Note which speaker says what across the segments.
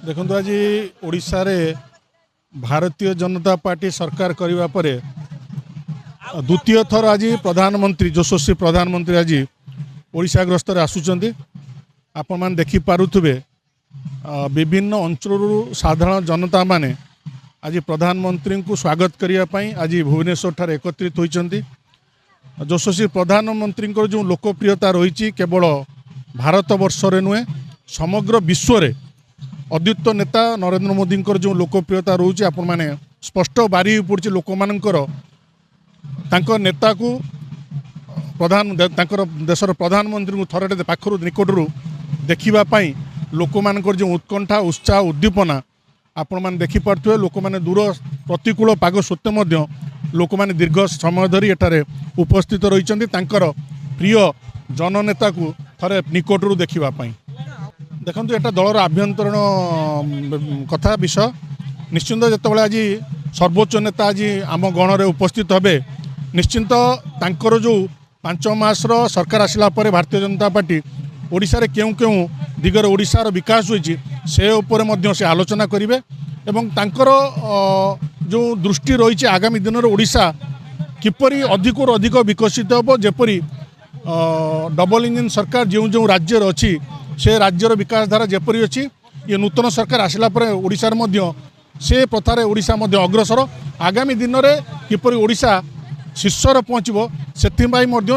Speaker 1: देखो आज ओडिशा रे भारतीय जनता पार्टी सरकार करने पर द्वितीय थर आज प्रधानमंत्री यशस्वी प्रधानमंत्री आज ओडिशा ग्रस्त आसुंच आपण मैंने देखिपे विभिन्न अंचल साधारण जनता माने आज प्रधानमंत्री को स्वागत करने आज भुवनेश्वर ठारे एकत्रित होती। यशस्वी प्रधानमंत्री जो लोकप्रियता रही केवल भारत वर्ष नुहे समग्र विश्व रे अद्वितीय नेता नरेंद्र मोदी जो लोकप्रियता रोचे आपण मैंने स्पष्ट बारी पड़ी लोक मानकर नेता को प्रधान देशर प्रधानमंत्री को थरटे पाखर निकटू देखापी लोक मानकर जो उत्कंठा उत्साह उद्दीपना आपण मैंने देखिपे लोक मैंने दूर प्रतिकूल पाग सत्वे लोक मैंने दीर्घ समय धरी एठारे उपस्थित रही प्रिय जननेता को थरे निकटू देखापी। देखो यहाँ दलर आभ्यंतरण कथा विषय निश्चिंत जिते आज सर्वोच्च नेता आज आम गण में उपस्थित हे निश्चिंत तांकर जो 5 मासर सरकार आसला भारतीय जनता पार्टी ओडिशा रे केउ केउ दिगरे ओडिशार विकास होइछि से उपर मध्य से आलोचना करिवे एवं तांकर जो दृष्टि रही आगामी दिन में ओडिशा किपरि अधिक अधिक विकसित होबो जेपरि डबल इंजिन सरकार जो जो राज्य अच्छी से राज्यर विकास धारा जेपरि अच्छी ये नूतन सरकार आसला ओडिशार मध्य से प्रथार ओडिशा मध्य अग्रसर आगामी दिन में किपरि ओडिशा शीर्षर पहुँचब से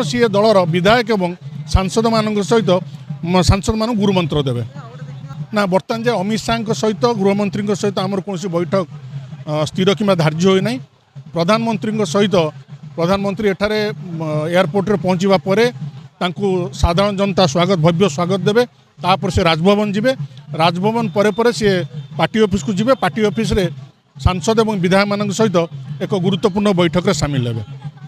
Speaker 1: सी दलर विधायक एवं सांसद मान सहित सांसद मान गुरुमंत्र देवे ना बर्तमान जे अमित शाह सहित गृहमंत्री सहित आमर कौन बैठक स्थिर कि धार्य होना प्रधानमंत्री सहित प्रधानमंत्री एठारे एयरपोर्ट रे पहुँचवा पर साधारण जनता स्वागत भव्य स्वागत देवे तापर से राजभवन जीवे राजभवन पर सी पार्टी ऑफिस को जीवे पार्टी ऑफिस रे सांसद और विधायक मान सहित एक गुरुत्वपूर्ण बैठक में सामिल हेबे।